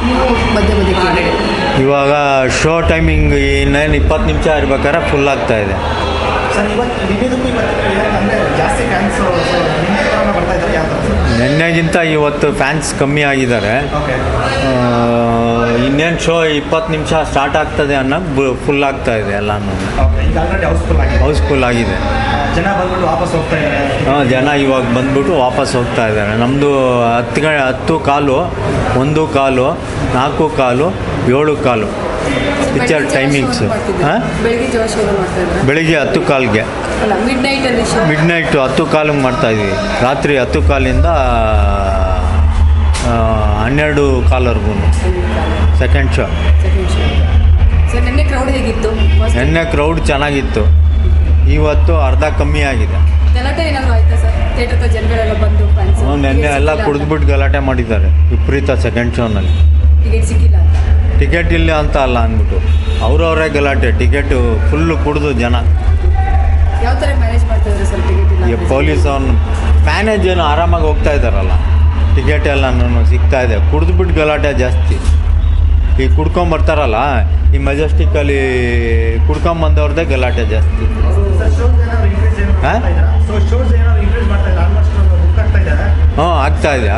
ನೀವು ಮಧ್ಯೆ ಮಧ್ಯೆ ಕೇಳಿ. ಇವಾಗ ಶೋ ಟೈಮಿಂಗ್ ಇನ್ನೇನು 20 ನಿಮಿಷ ಇರ್ಬೇಕಾದ್ರೆ ಫುಲ್ ಆಗ್ತಾ ಇದೆ. ಸರ್ ಇವತ್ತು ನಿನ್ನೆದಕ್ಕೂ ಇವತ್ತು ಅಂದರೆ ಜಾಸ್ತಿ ಫ್ಯಾನ್ಸ್ ನಿನ್ನೆ ಬರ್ತಾ ಇದ್ದಾರೆ ಯಾವ ಥರ? ನಿನ್ನೆಗಿಂತ ಇವತ್ತು ಫ್ಯಾನ್ಸ್ ಕಮ್ಮಿ ಆಗಿದ್ದಾರೆ. ಓಕೆ. ಇನ್ನೇನು ಶೋ 20 ನಿಮಿಷ ಸ್ಟಾರ್ಟ್ ಆಗ್ತದೆ ಅನ್ನೋ ಫುಲ್ ಆಗ್ತಾ ಇದೆ ಎಲ್ಲನೂ. ಓಕೆ, ಈಗ ಆಲ್ರೆಡಿ ಹೌಸ್ಫುಲ್ ಆಗಿದೆ. ಹೌಸ್ಫುಲ್ ಆಗಿದೆ. ಜನ ಬಂದ್ಬಿಟ್ಟು ವಾಪಸ್ ಹೋಗ್ತಾ ಇದ್ದಾರೆ. ಜನ ಇವಾಗ ಬಂದ್ಬಿಟ್ಟು ವಾಪಸ್ ಹೋಗ್ತಾ ಇದ್ದಾರೆ. ನಮ್ಮದು 10 ಕಾಲು, 1 ಕಾಲು, 4 ಕಾಲು, 7 ಕಾಲು ಪಿಕ್ಚರ್ ಟೈಮಿಂಗ್ಸು. ಹಾಂ, ಬೆಳಿಗ್ಗೆ 10 ಕಾಲ್ಗೆ, ಮಿಡ್ ನೈಟು 10 ಕಾಲಿಗೆ ಮಾಡ್ತಾಯಿದ್ವಿ. ರಾತ್ರಿ 10 ಕಾಲಿಂದ 12 ಕಾಲ್ವರೆಗೂ ಸೆಕೆಂಡ್ ಶೋ. ನಿನ್ನೆ ಕ್ರೌಡ್ ಚೆನ್ನಾಗಿತ್ತು, ಇವತ್ತು ಅರ್ಧ ಕಮ್ಮಿ ಆಗಿದೆ. ನಿನ್ನೆ ಎಲ್ಲ ಕುಡಿದ್ಬಿಟ್ಟು ಗಲಾಟೆ ಮಾಡಿದ್ದಾರೆ ವಿಪರೀತ ಸೆಕೆಂಡ್ ಶೋನಲ್ಲಿ. ಟಿಕೆಟ್ ಇಲ್ಲ ಅಂತ ಅಲ್ಲ ಅಂದ್ಬಿಟ್ಟು ಅವರವರೇ ಗಲಾಟೆ. ಟಿಕೆಟು ಫುಲ್ಲು ಕುಡಿದು ಜನ. ಪೊಲೀಸ್ ಅವ್ನು ಮ್ಯಾನೇಜ್ ಏನು ಆರಾಮಾಗಿ ಹೋಗ್ತಾ ಇದ್ದಾರಲ್ಲ, ಟಿಕೆಟ್ ಎಲ್ಲ ಸಿಗ್ತಾ ಇದೆ. ಕುಡಿದ್ಬಿಟ್ಟು ಗಲಾಟೆ ಜಾಸ್ತಿ. ಈಗ ಕುಡ್ಕೊಂಬರ್ತಾರಲ್ಲ, ಈ ಮೆಜೆಸ್ಟಿಕ್ಕಲ್ಲಿ ಕುಡ್ಕೊಂಬಂದವ್ರದ್ದೇ ಗಲಾಟೆ ಜಾಸ್ತಿ. ಹಾಂ, ಆಗ್ತಾಯಿದೆ.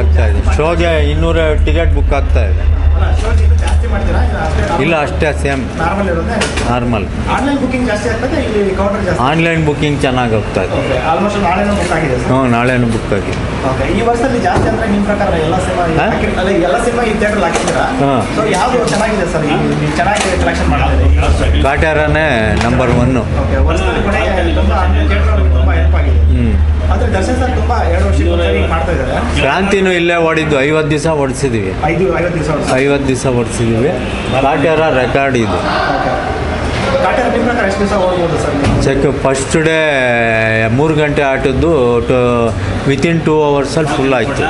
ಶೋಗೆ 200 ಟಿಕೆಟ್ ಬುಕ್ ಆಗ್ತಾ ಇದೆ. ಇಲ್ಲ, ಅಷ್ಟೇ ಸೇಮ್ ನಾರ್ಮಲ್. ಆನ್ಲೈನ್ ಬುಕ್ಕಿಂಗ್ ಚೆನ್ನಾಗಿ ಹೋಗ್ತಾ ಇದೆ. ಹ್ಞೂ, ನಾಳೆನೂ ಬುಕ್ ಆಗಿದೆ. ಕಾಟ್ಯಾರನೇ ನಂಬರ್ 1. ಕ್ರಾಂತಿನೂ ಇಲ್ಲೇ ಓಡಿದ್ದು 50 ದಿವಸ ಓಡಿಸಿದ್ದೀವಿ. 50 ದಿವಸ ಓಡಿಸಿದ್ದೀವಿ. ಕಾಟ್ಯಾರ ರೆಕಾರ್ಡ್ ಇದು. ಚೆಕ್ ಫಸ್ಟ್ ಡೇ 3 ಗಂಟೆ ಆಟದ್ದು ವಿತಿನ್ 2 ಅವರ್ಸಲ್ಲಿ ಫುಲ್ ಆಯಿತು.